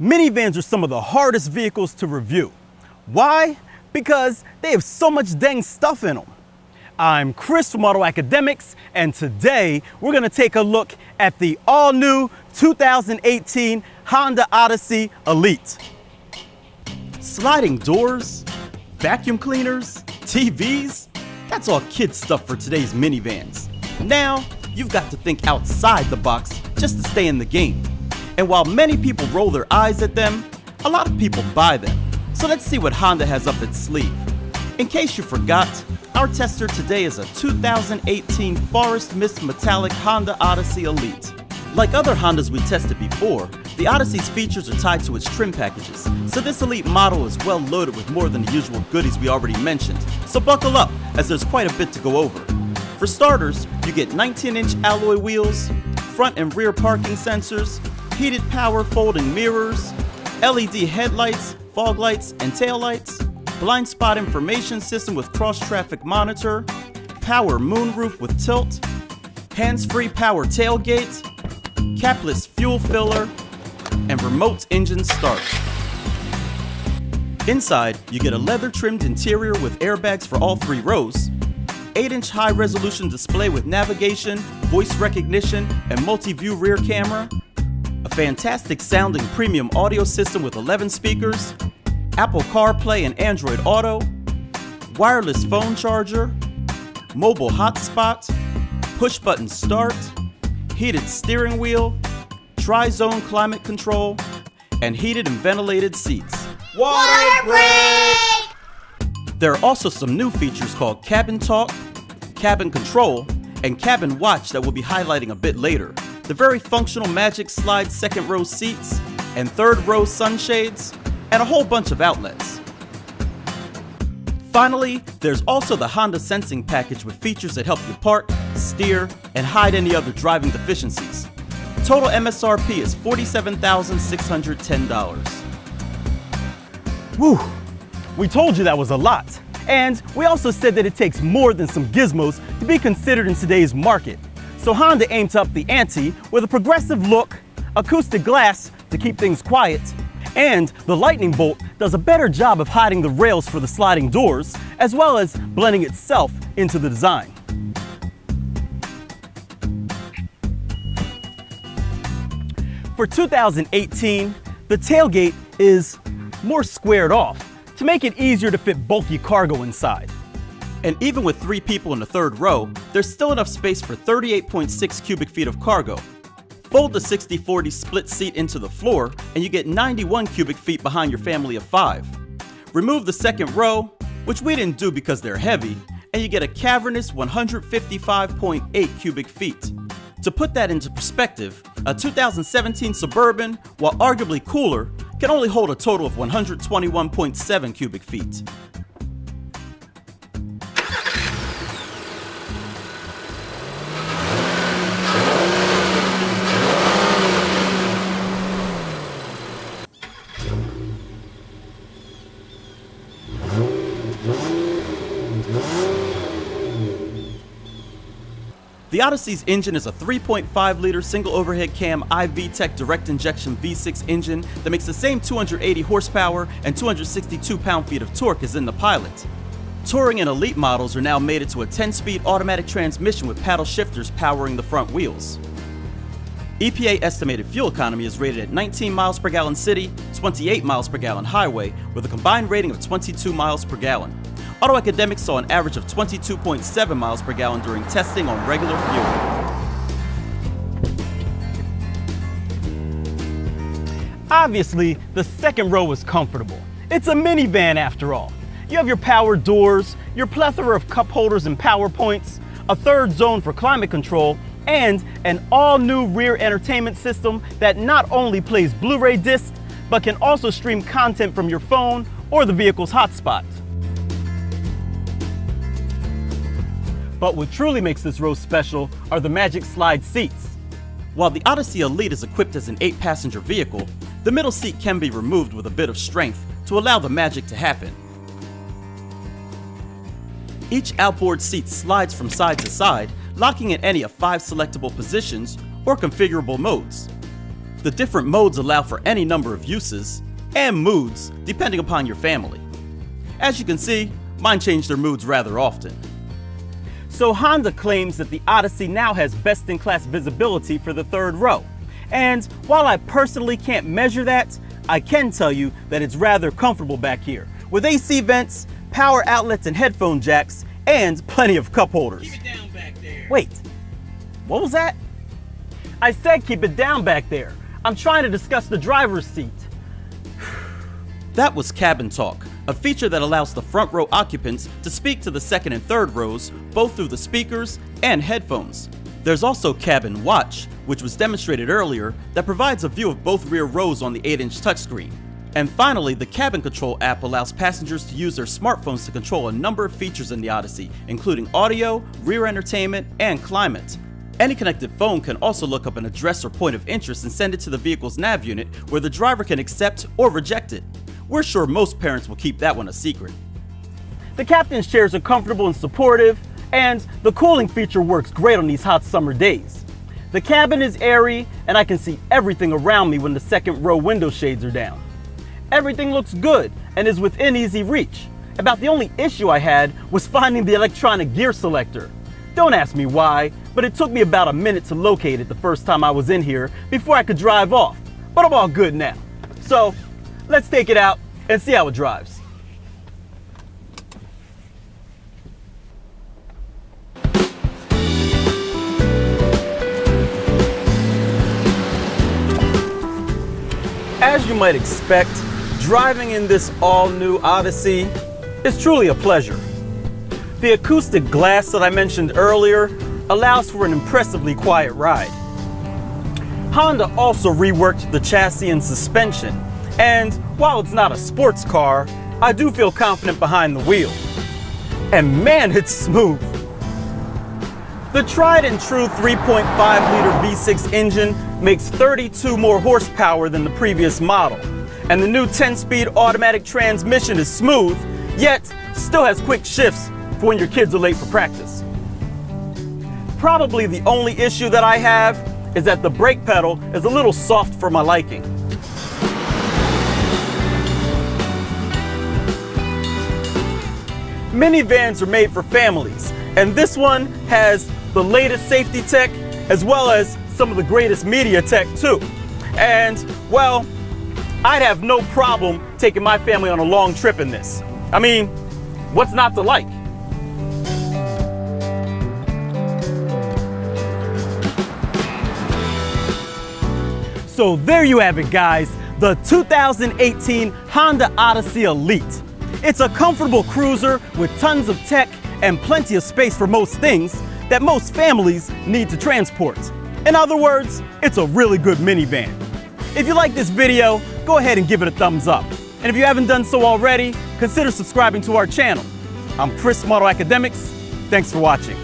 Minivans are some of the hardest vehicles to review. Why? Because they have so much dang stuff in them. I'm Chris from AutoAcademics, and today we're going to take a look at the all-new 2018 Honda Odyssey Elite. Sliding doors, vacuum cleaners, TVs, that's all kid stuff for today's minivans. Now, you've got to think outside the box just to stay in the game. And while many people roll their eyes at them, a lot of people buy them. So let's see what Honda has up its sleeve. In case you forgot, our tester today is a 2018 Forest Mist Metallic Honda Odyssey Elite. Like other Hondas we tested before, the Odyssey's features are tied to its trim packages, so this Elite model is well loaded with more than the usual goodies we already mentioned. So buckle up, as there's quite a bit to go over. For starters, you get 19-inch alloy wheels, front and rear parking sensors, heated power folding mirrors, LED headlights, fog lights, and tail lights, blind spot information system with cross-traffic monitor, power moonroof with tilt, hands-free power tailgate, capless fuel filler, and remote engine start. Inside, you get a leather-trimmed interior with airbags for all 3 rows, 8-inch high-resolution display with navigation, voice recognition, and multi-view rear camera, a fantastic-sounding premium audio system with 11 speakers, Apple CarPlay and Android Auto, wireless phone charger, mobile hotspot, push-button start, heated steering wheel, tri-zone climate control, and heated and ventilated seats. Water break! There are also some new features called Cabin Talk, Cabin Control, and Cabin Watch that we'll be highlighting a bit later. The very functional Magic Slide second row seats, and third row sunshades, and a whole bunch of outlets. Finally, there's also the Honda Sensing Package with features that help you park, steer, and hide any other driving deficiencies. Total M.S.R.P is $47,610. Whew, we told you that was a lot. And we also said that it takes more than some gizmos to be considered in today's market. So Honda aimed to up the ante with a progressive look, acoustic glass to keep things quiet, and the lightning bolt does a better job of hiding the rails for the sliding doors, as well as blending itself into the design. For 2018, the tailgate is more squared off to make it easier to fit bulky cargo inside. And even with 3 people in the third row, there's still enough space for 38.6 cubic feet of cargo. Fold the 60-40 split seat into the floor, and you get 91 cubic feet behind your family of 5. Remove the second row, which we didn't do because they're heavy, and you get a cavernous 155.8 cubic feet. To put that into perspective, a 2017 Suburban, while arguably cooler, can only hold a total of 121.7 cubic feet. The Odyssey's engine is a 3.5-liter single overhead cam iVTEC direct injection V6 engine that makes the same 280 horsepower and 262 pound-feet of torque as in the Pilot. Touring and Elite models are now mated to a 10-speed automatic transmission with paddle shifters powering the front wheels. EPA estimated fuel economy is rated at 19 miles per gallon city, 28 miles per gallon highway, with a combined rating of 22 miles per gallon. AutoAcademics saw an average of 22.7 miles per gallon during testing on regular fuel. Obviously, the second row is comfortable. It's a minivan after all. You have your power doors, your plethora of cup holders and power points, a third zone for climate control, and an all-new rear entertainment system that not only plays Blu-ray discs, but can also stream content from your phone or the vehicle's hotspot. But what truly makes this row special are the Magic Slide seats. While the Odyssey Elite is equipped as an 8-passenger vehicle, the middle seat can be removed with a bit of strength to allow the magic to happen. Each outboard seat slides from side to side, locking in any of 5 selectable positions or configurable modes. The different modes allow for any number of uses and moods depending upon your family. As you can see, mine change their moods rather often. So Honda claims that the Odyssey now has best-in-class visibility for the third row. And while I personally can't measure that, I can tell you that it's rather comfortable back here, with AC vents, power outlets and headphone jacks, and plenty of cup holders. Keep it down back there. Wait, what was that? I said keep it down back there. I'm trying to discuss the driver's seat. That was cabin talk, a feature that allows the front row occupants to speak to the second and third rows, both through the speakers and headphones. There's also cabin watch, which was demonstrated earlier, that provides a view of both rear rows on the 8-inch touchscreen. And finally, the cabin control app allows passengers to use their smartphones to control a number of features in the Odyssey, including audio, rear entertainment, and climate. Any connected phone can also look up an address or point of interest and send it to the vehicle's nav unit, where the driver can accept or reject it. We're sure most parents will keep that one a secret. The captain's chairs are comfortable and supportive, and the cooling feature works great on these hot summer days. The cabin is airy, and I can see everything around me when the second row window shades are down. Everything looks good and is within easy reach. About the only issue I had was finding the electronic gear selector. Don't ask me why, but it took me about a minute to locate it the first time I was in here before I could drive off. But I'm all good now. So, let's take it out and see how it drives. As you might expect, driving in this all-new Odyssey is truly a pleasure. The acoustic glass that I mentioned earlier allows for an impressively quiet ride. Honda also reworked the chassis and suspension, and while it's not a sports car, I do feel confident behind the wheel. And man, it's smooth. The tried and true 3.5-liter V6 engine makes 32 more horsepower than the previous model, and the new 10-speed automatic transmission is smooth, yet still has quick shifts for when your kids are late for practice. Probably the only issue that I have is that the brake pedal is a little soft for my liking. Minivans are made for families, and this one has the latest safety tech as well as some of the greatest media tech too. And well, I'd have no problem taking my family on a long trip in this. I mean, what's not to like? So there you have it, guys, the 2018 Honda Odyssey Elite. It's a comfortable cruiser with tons of tech and plenty of space for most things that most families need to transport. In other words, it's a really good minivan. If you like this video, go ahead and give it a thumbs up. And if you haven't done so already, consider subscribing to our channel. I'm Chris from AutoAcademics. Thanks for watching.